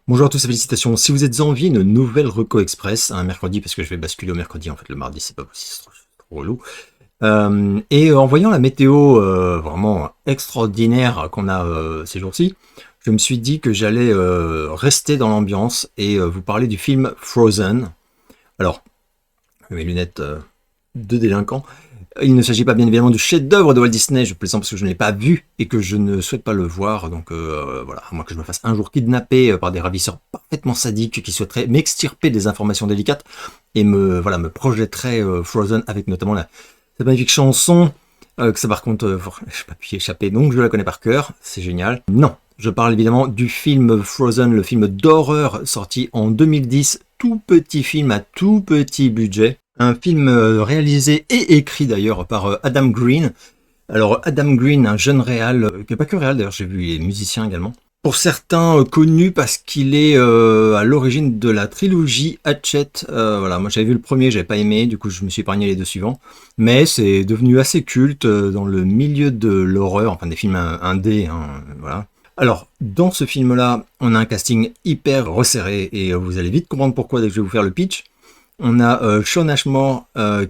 Bonjour à tous et félicitations. Si vous êtes en vie, une nouvelle Reco Express, un mercredi, parce que je vais basculer au mercredi, en fait, le mardi, c'est pas possible, c'est trop relou. En voyant la météo vraiment extraordinaire qu'on a ces jours-ci, je me suis dit que j'allais rester dans l'ambiance et vous parler du film Frozen. Alors, mes lunettes de délinquant. Il ne s'agit pas bien évidemment du chef-d'œuvre de Walt Disney, je plaisante parce que je ne l'ai pas vu et que je ne souhaite pas le voir, donc voilà, à moins que je me fasse un jour kidnapper par des ravisseurs parfaitement sadiques qui souhaiteraient m'extirper des informations délicates et me projetteraient Frozen avec notamment cette magnifique chanson, que ça par contre, je n'ai pas pu y échapper, donc je la connais par cœur, c'est génial. Non, je parle évidemment du film Frozen, le film d'horreur sorti en 2010, tout petit film à tout petit budget. Un film réalisé et écrit d'ailleurs par Adam Green. Alors Adam Green, un jeune réal, qui n'est pas que réal d'ailleurs, j'ai vu, il est musicien également. Pour certains, connu parce qu'il est à l'origine de la trilogie Hatchet. Voilà, moi j'avais vu le premier, j'avais pas aimé, du coup je me suis épargné les deux suivants. Mais c'est devenu assez culte dans le milieu de l'horreur, enfin des films indés, hein, voilà. Alors, dans ce film-là, on a un casting hyper resserré et vous allez vite comprendre pourquoi dès que je vais vous faire le pitch. On a Shawn Ashmore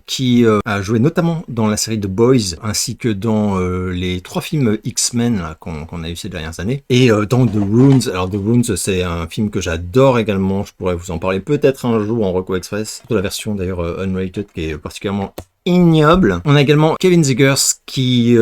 qui a joué notamment dans la série The Boys ainsi que dans les 3 films X-Men qu'on a eu ces dernières années et dans The Runes. Alors The Runes, c'est un film que j'adore également, je pourrais vous en parler peut-être un jour en Reco Express, de la version d'ailleurs unrated qui est particulièrement ignoble. On a également Kevin Zegers qui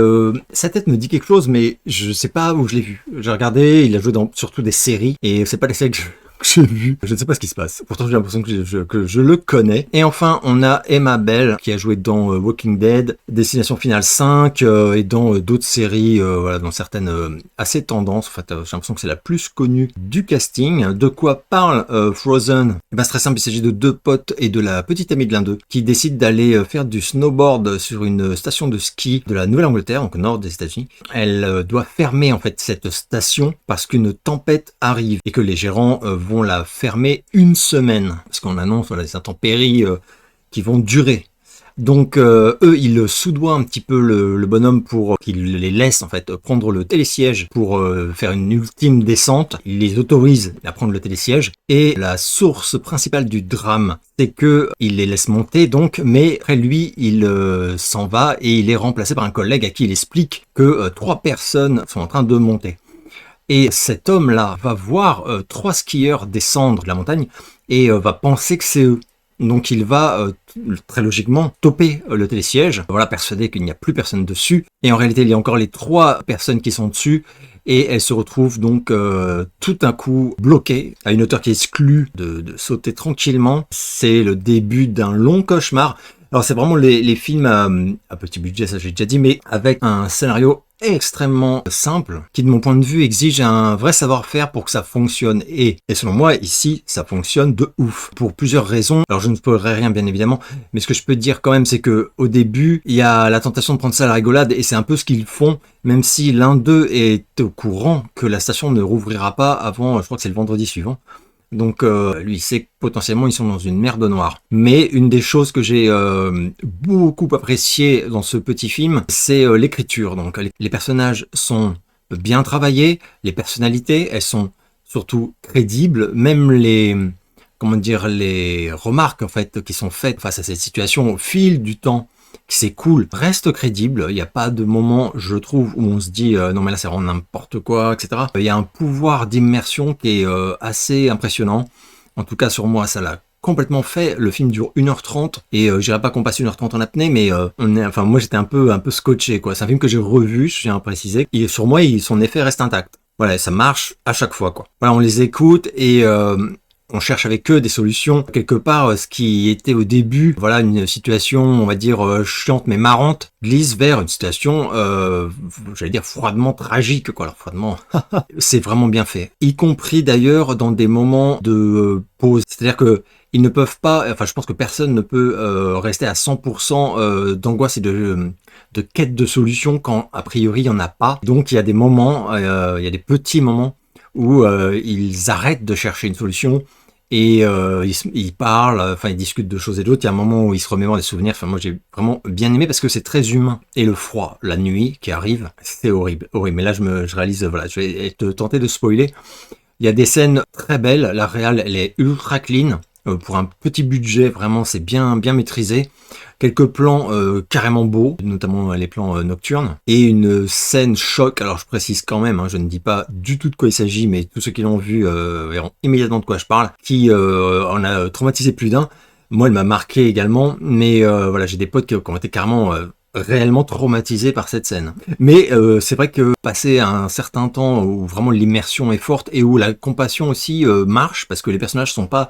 sa tête me dit quelque chose mais je sais pas où je l'ai vu. J'ai regardé, il a joué dans surtout des séries et c'est pas les séries que j'ai vu. Je ne sais pas ce qui se passe. Pourtant, j'ai l'impression que je le connais. Et enfin, on a Emma Bell qui a joué dans Walking Dead, Destination Finale 5 et dans d'autres séries, voilà, dans certaines assez tendances. En fait, j'ai l'impression que c'est la plus connue du casting. De quoi parle Frozen? Eh ben, c'est très simple. Il s'agit de 2 potes et de la petite amie de l'un d'eux qui décident d'aller faire du snowboard sur une station de ski de la Nouvelle-Angleterre, donc au nord des États-Unis. Elle doit fermer en fait cette station parce qu'une tempête arrive et que les gérants vont la fermer une semaine, parce qu'on annonce voilà, des intempéries qui vont durer. Donc eux, ils soudoient un petit peu le bonhomme pour qu'il les laisse en fait prendre le télésiège pour faire une ultime descente. Ils les autorisent à prendre le télésiège. Et la source principale du drame, c'est que il les laisse monter donc, mais après lui, il s'en va et il est remplacé par un collègue à qui il explique que 3 personnes sont en train de monter. Et cet homme-là va voir 3 skieurs descendre de la montagne et va penser que c'est eux. Donc il va très logiquement topper le télésiège, voilà, persuadé qu'il n'y a plus personne dessus. Et en réalité, il y a encore les 3 personnes qui sont dessus. Et elles se retrouvent donc tout d'un coup bloquées à une hauteur qui exclut de sauter tranquillement. C'est le début d'un long cauchemar. Alors c'est vraiment les films à petit budget, ça j'ai déjà dit, mais avec un scénario extrêmement simple, qui de mon point de vue exige un vrai savoir-faire pour que ça fonctionne. Et selon moi, ici, ça fonctionne de ouf. Pour plusieurs raisons. Alors je ne spoilerai rien bien évidemment, mais ce que je peux dire quand même, c'est que au début, il y a la tentation de prendre ça à la rigolade, et c'est un peu ce qu'ils font, même si l'un d'eux est au courant que la station ne rouvrira pas avant, je crois que c'est le vendredi suivant. Donc lui, il sait que potentiellement ils sont dans une merde noire. Mais une des choses que j'ai beaucoup apprécié dans ce petit film, c'est l'écriture. Donc les personnages sont bien travaillés, les personnalités, elles sont surtout crédibles, même les les remarques en fait qui sont faites face à cette situation au fil du temps qui s'écoule restent crédibles. Il n'y a pas de moment, je trouve, où on se dit non mais là c'est vraiment n'importe quoi, etc. Il y a un pouvoir d'immersion qui est assez impressionnant. En tout cas sur moi, ça l'a complètement fait. Le film dure 1h30 et je dirais pas qu'on passe 1h30 en apnée, mais moi j'étais un peu scotché quoi. C'est un film que j'ai revu, je tiens à préciser. Et sur moi, son effet reste intact. Voilà, ça marche à chaque fois quoi. Voilà, on les écoute et on cherche avec eux des solutions. Quelque part, ce qui était au début, voilà, une situation, on va dire, chiante mais marrante, glisse vers une situation, j'allais dire froidement tragique, quoi. Alors froidement, c'est vraiment bien fait. Y compris d'ailleurs dans des moments de pause. C'est-à-dire que ils ne peuvent pas, enfin je pense que personne ne peut rester à 100% d'angoisse et de quête de solution quand a priori il n'y en a pas. Donc il y a des moments, il y a des petits moments où ils arrêtent de chercher une solution et ils parlent, enfin ils discutent de choses et d'autres. Il y a un moment où ils se remémorent des souvenirs. Enfin moi j'ai vraiment bien aimé parce que c'est très humain. Et le froid, la nuit qui arrive, c'est horrible, horrible. Mais là je réalise, voilà, je vais être tenté de spoiler. Il y a des scènes très belles, la réal elle est ultra clean. Pour un petit budget, vraiment c'est bien maîtrisé. Quelques plans carrément beaux, notamment les plans nocturnes. Et une scène choc, alors je précise quand même, je ne dis pas du tout de quoi il s'agit, mais tous ceux qui l'ont vu verront immédiatement de quoi je parle, qui en a traumatisé plus d'un. Moi elle m'a marqué également, mais voilà, j'ai des potes qui ont été carrément réellement traumatisés par cette scène. Mais c'est vrai que passer un certain temps où vraiment l'immersion est forte et où la compassion aussi marche, parce que les personnages sont pas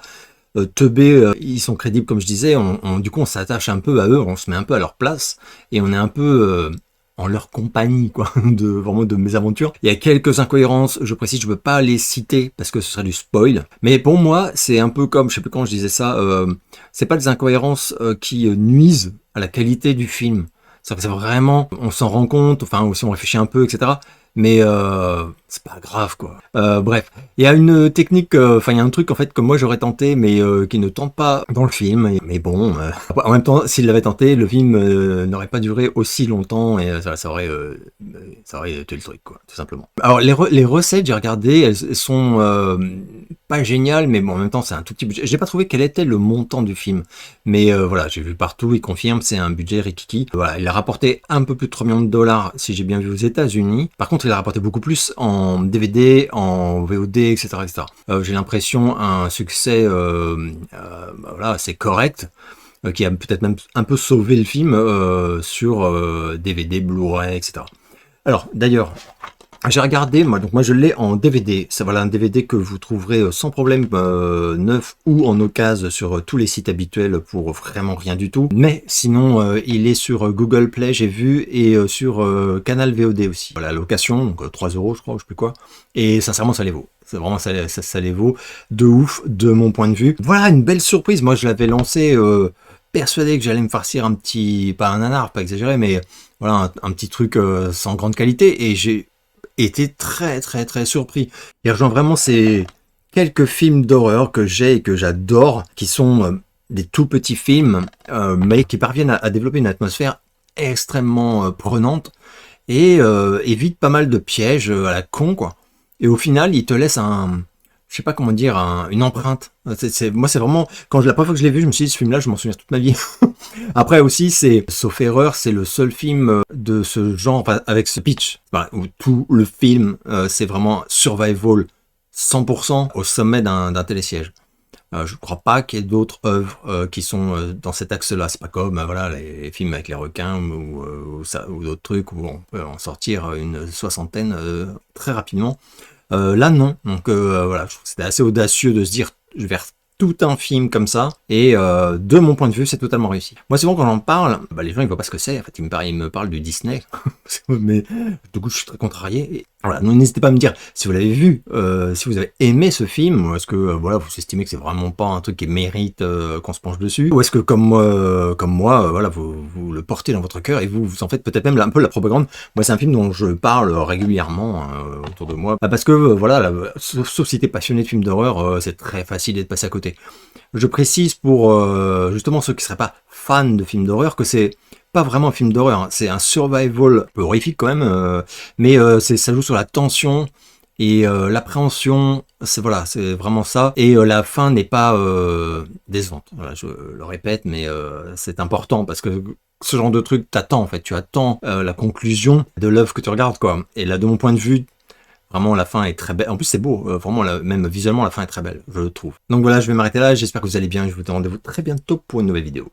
teubés, ils sont crédibles comme je disais, du coup on s'attache un peu à eux, on se met un peu à leur place et on est un peu en leur compagnie quoi, vraiment de mes aventures. Il y a quelques incohérences, je précise, je ne peux pas les citer parce que ce serait du spoil, mais pour moi c'est un peu comme, je sais plus quand je disais ça, c'est pas des incohérences qui nuisent à la qualité du film. C'est vraiment, on s'en rend compte, enfin si on réfléchit un peu, etc. Mais c'est pas grave quoi. Bref, il y a une technique, enfin il y a un truc en fait que moi j'aurais tenté, mais qui ne tente pas dans le film. Mais bon, en même temps, s'il l'avait tenté, le film n'aurait pas duré aussi longtemps et ça aurait tué le truc quoi, tout simplement. Alors les recettes, j'ai regardé, elles sont pas géniales, mais bon en même temps c'est un tout petit budget. J'ai pas trouvé quel était le montant du film, mais voilà, j'ai vu partout, il confirme, c'est un budget rikiki. Voilà, il a rapporté un peu plus de 3 millions de dollars si j'ai bien vu aux États-Unis. Par contre, il a rapporté beaucoup plus en DVD, en VOD, etc. etc. J'ai l'impression un succès voilà, c'est correct, qui a peut-être même un peu sauvé le film sur DVD, Blu-ray, etc. Alors, d'ailleurs, j'ai regardé, donc moi je l'ai en DVD. Ça voilà un DVD que vous trouverez sans problème neuf ou en occasion sur tous les sites habituels pour vraiment rien du tout. Mais sinon, il est sur Google Play, j'ai vu, et sur Canal VOD aussi. Voilà, location, donc 3 € je crois, je sais plus quoi. Et sincèrement, ça les vaut. C'est vraiment ça les vaut de ouf, de mon point de vue. Voilà, une belle surprise. Moi, je l'avais lancé persuadé que j'allais me farcir un petit, pas un nanar, pas exagéré, mais voilà, un petit truc sans grande qualité. Et j'ai été très surpris. Il rejoint vraiment ces quelques films d'horreur que j'ai et que j'adore, qui sont des tout petits films, mais qui parviennent à développer une atmosphère extrêmement prenante et évite pas mal de pièges à la con, quoi. Et au final, il te laisse je sais pas comment dire, une empreinte. Moi, c'est vraiment, la première fois que je l'ai vu, je me suis dit, ce film-là, je m'en souviens toute ma vie. Après aussi, sauf erreur, c'est le seul film de ce genre, enfin, avec ce pitch, voilà, où tout le film, c'est vraiment survival 100% au sommet d'un télésiège. Je ne crois pas qu'il y ait d'autres œuvres qui sont dans cet axe-là. C'est pas comme voilà les films avec les requins ou d'autres trucs où on peut en sortir une soixantaine très rapidement. Là non, donc voilà, je trouve que c'était assez audacieux de se dire je vais faire tout un film comme ça, et de mon point de vue c'est totalement réussi. Moi souvent quand j'en parle, les gens ils voient pas ce que c'est, en fait ils me parlent du Disney, mais du coup je suis très contrarié. Et, voilà, n'hésitez pas à me dire si vous l'avez vu, si vous avez aimé ce film, ou est-ce que voilà vous estimez que c'est vraiment pas un truc qui mérite qu'on se penche dessus, ou est-ce que comme moi voilà vous le portez dans votre cœur et vous en faites peut-être même un peu la propagande. Moi c'est un film dont je parle régulièrement autour de moi, parce que voilà, sauf si t'es passionné de films d'horreur, c'est très facile d'être passé à côté. Je précise pour justement ceux qui seraient pas fans de films d'horreur que c'est pas vraiment un film d'horreur, c'est un survival un peu horrifique quand même, mais ça joue sur la tension et l'appréhension, c'est vraiment ça. Et la fin n'est pas décevante. Voilà, je le répète, mais c'est important parce que ce genre de truc, t'attends en fait, tu attends la conclusion de l'œuvre que tu regardes quoi. Et là, de mon point de vue, vraiment, la fin est très belle. En plus, c'est beau. Vraiment, même visuellement, la fin est très belle, je le trouve. Donc voilà, je vais m'arrêter là. J'espère que vous allez bien. Je vous donne rendez-vous très bientôt pour une nouvelle vidéo.